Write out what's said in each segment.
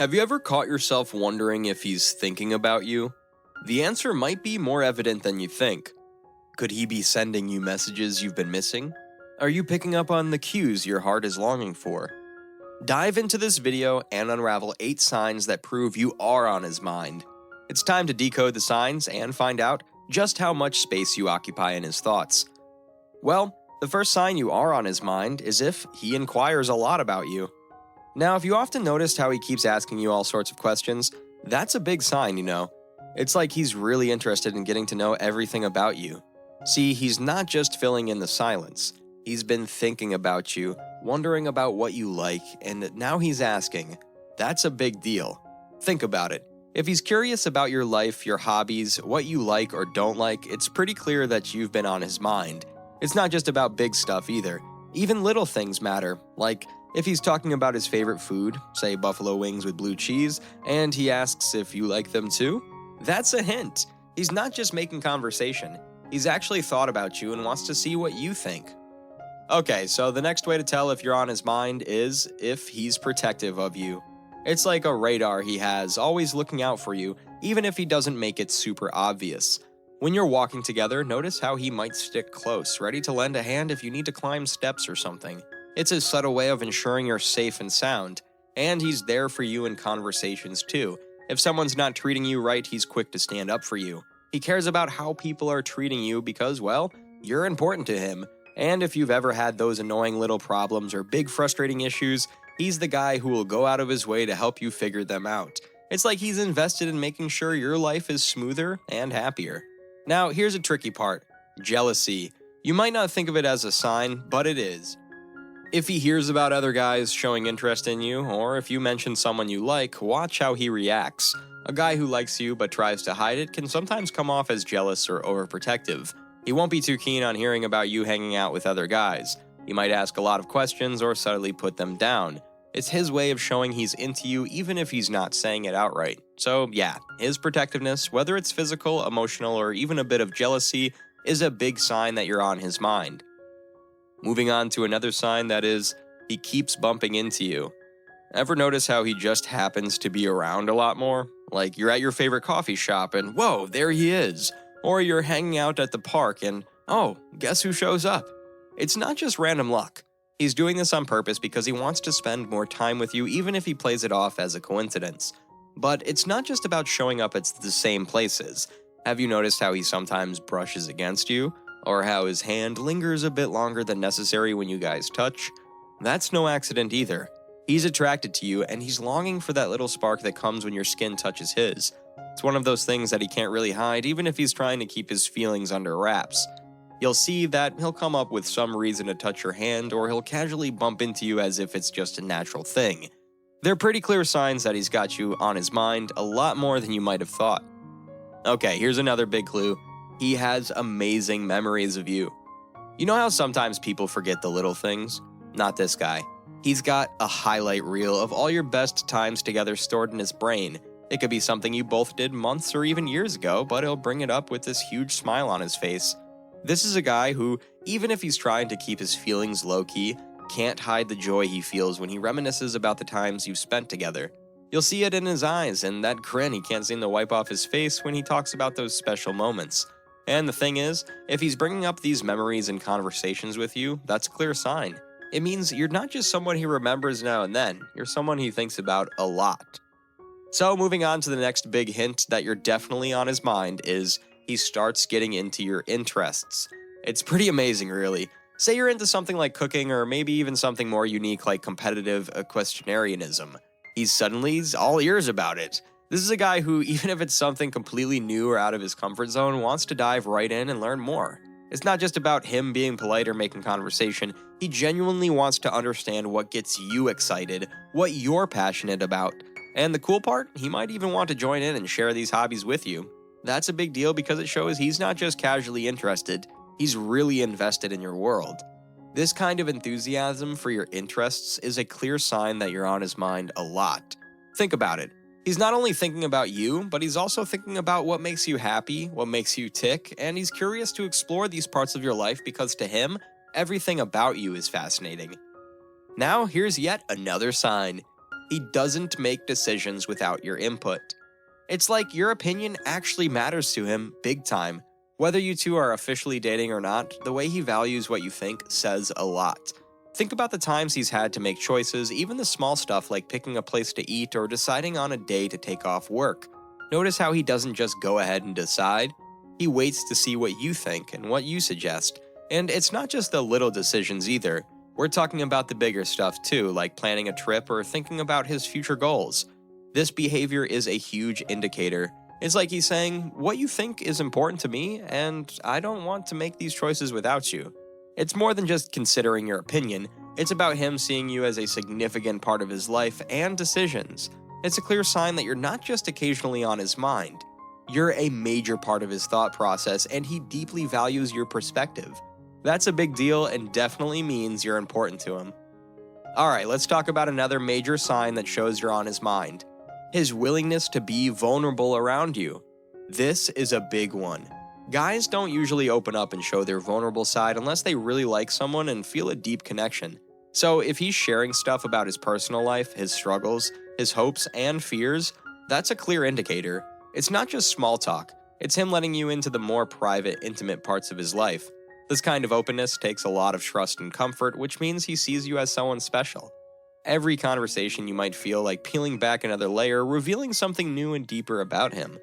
Have you ever caught yourself wondering if he's thinking about you? The answer might be more evident than you think. Could he be sending you messages you've been missing? Are you picking up on the cues your heart is longing for? Dive into this video and unravel 8 signs that prove you are on his mind. It's time to decode the signs and find out just how much space you occupy in his thoughts. Well, the first sign you are on his mind is if he inquires a lot about you. Now, if you often noticed how he keeps asking you all sorts of questions, that's a big sign, you know. It's like he's really interested in getting to know everything about you. See, he's not just filling in the silence. He's been thinking about you, wondering about what you like, and now he's asking. That's a big deal. Think about it. If he's curious about your life, your hobbies, what you like or don't like, it's pretty clear that you've been on his mind. It's not just about big stuff either. Even little things matter, like if he's talking about his favorite food, say buffalo wings with blue cheese, and he asks if you like them too, that's a hint. He's not just making conversation. He's actually thought about you and wants to see what you think. Okay, so the next way to tell if you're on his mind is if he's protective of you. It's like a radar he has, always looking out for you, even if he doesn't make it super obvious. When you're walking together, notice how he might stick close, ready to lend a hand if you need to climb steps or something. It's a subtle way of ensuring you're safe and sound, and he's there for you in conversations too. If someone's not treating you right, he's quick to stand up for you. He cares about how people are treating you because, well, you're important to him. And if you've ever had those annoying little problems or big frustrating issues, he's the guy who will go out of his way to help you figure them out. It's like he's invested in making sure your life is smoother and happier. Now, here's a tricky part. Jealousy. You might not think of it as a sign, but it is. If he hears about other guys showing interest in you, or if you mention someone you like, watch how he reacts. A guy who likes you but tries to hide it can sometimes come off as jealous or overprotective. He won't be too keen on hearing about you hanging out with other guys. He might ask a lot of questions or subtly put them down. It's his way of showing he's into you even if he's not saying it outright. So yeah, his protectiveness, whether it's physical, emotional, or even a bit of jealousy, is a big sign that you're on his mind. Moving on to another sign that is, he keeps bumping into you. Ever notice how he just happens to be around a lot more? Like you're at your favorite coffee shop and whoa, there he is. Or you're hanging out at the park and oh, guess who shows up? It's not just random luck. He's doing this on purpose because he wants to spend more time with you even if he plays it off as a coincidence. But it's not just about showing up at the same places. Have you noticed how he sometimes brushes against you? Or how his hand lingers a bit longer than necessary when you guys touch? That's no accident either. He's attracted to you and he's longing for that little spark that comes when your skin touches his. It's one of those things that he can't really hide even if he's trying to keep his feelings under wraps. You'll see that he'll come up with some reason to touch your hand or he'll casually bump into you as if it's just a natural thing. They're pretty clear signs that he's got you on his mind a lot more than you might have thought. Okay, here's another big clue. He has amazing memories of you. You know how sometimes people forget the little things? Not this guy. He's got a highlight reel of all your best times together stored in his brain. It could be something you both did months or even years ago, but he'll bring it up with this huge smile on his face. This is a guy who, even if he's trying to keep his feelings low-key, can't hide the joy he feels when he reminisces about the times you've spent together. You'll see it in his eyes and that grin he can't seem to wipe off his face when he talks about those special moments. And the thing is, if he's bringing up these memories in conversations with you, that's a clear sign. It means you're not just someone he remembers now and then, you're someone he thinks about a lot. So moving on to the next big hint that you're definitely on his mind is he starts getting into your interests. It's pretty amazing, really. Say you're into something like cooking or maybe even something more unique like competitive equestrianism. He's suddenly all ears about it. This is a guy who, even if it's something completely new or out of his comfort zone, wants to dive right in and learn more. It's not just about him being polite or making conversation. He genuinely wants to understand what gets you excited, what you're passionate about. And the cool part, he might even want to join in and share these hobbies with you. That's a big deal because it shows he's not just casually interested, he's really invested in your world. This kind of enthusiasm for your interests is a clear sign that you're on his mind a lot. Think about it. He's not only thinking about you, but he's also thinking about what makes you happy, what makes you tick, and he's curious to explore these parts of your life because to him, everything about you is fascinating. Now, here's yet another sign. He doesn't make decisions without your input. It's like your opinion actually matters to him big time. Whether you two are officially dating or not, the way he values what you think says a lot. Think about the times he's had to make choices, even the small stuff like picking a place to eat or deciding on a day to take off work. Notice how he doesn't just go ahead and decide. He waits to see what you think and what you suggest. And it's not just the little decisions either. We're talking about the bigger stuff too, like planning a trip or thinking about his future goals. This behavior is a huge indicator. It's like he's saying, what you think is important to me, and I don't want to make these choices without you. It's more than just considering your opinion. It's about him seeing you as a significant part of his life and decisions. It's a clear sign that you're not just occasionally on his mind. You're a major part of his thought process, and he deeply values your perspective. That's a big deal and definitely means you're important to him. Alright, let's talk about another major sign that shows you're on his mind. His willingness to be vulnerable around you. This is a big one. Guys don't usually open up and show their vulnerable side unless they really like someone and feel a deep connection. So if he's sharing stuff about his personal life, his struggles, his hopes and fears, that's a clear indicator. It's not just small talk, it's him letting you into the more private, intimate parts of his life. This kind of openness takes a lot of trust and comfort, which means he sees you as someone special. Every conversation you might feel like peeling back another layer, revealing something new and deeper about him.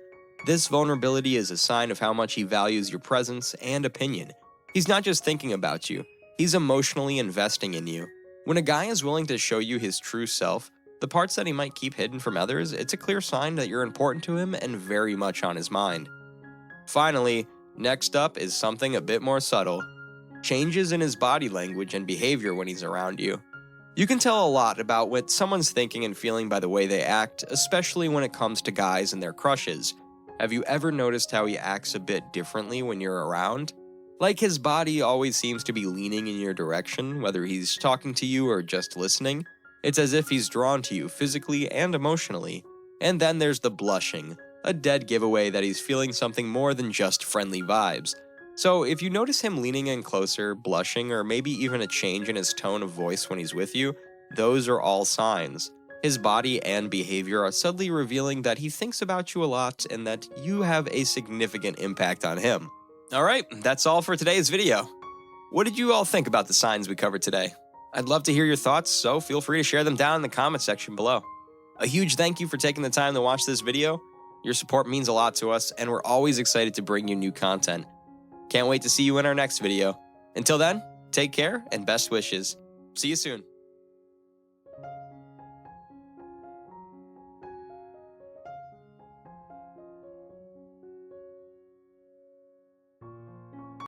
This vulnerability is a sign of how much he values your presence and opinion. He's not just thinking about you, he's emotionally investing in you. When a guy is willing to show you his true self, the parts that he might keep hidden from others, it's a clear sign that you're important to him and very much on his mind. Finally, next up is something a bit more subtle. Changes in his body language and behavior when he's around you. You can tell a lot about what someone's thinking and feeling by the way they act, especially when it comes to guys and their crushes. Have you ever noticed how he acts a bit differently when you're around? Like his body always seems to be leaning in your direction, whether he's talking to you or just listening. It's as if he's drawn to you physically and emotionally. And then there's the blushing, a dead giveaway that he's feeling something more than just friendly vibes. So if you notice him leaning in closer, blushing, or maybe even a change in his tone of voice when he's with you, those are all signs. His body and behavior are subtly revealing that he thinks about you a lot and that you have a significant impact on him. Alright, that's all for today's video. What did you all think about the signs we covered today? I'd love to hear your thoughts, so feel free to share them down in the comment section below. A huge thank you for taking the time to watch this video. Your support means a lot to us, and we're always excited to bring you new content. Can't wait to see you in our next video. Until then, take care and best wishes. See you soon.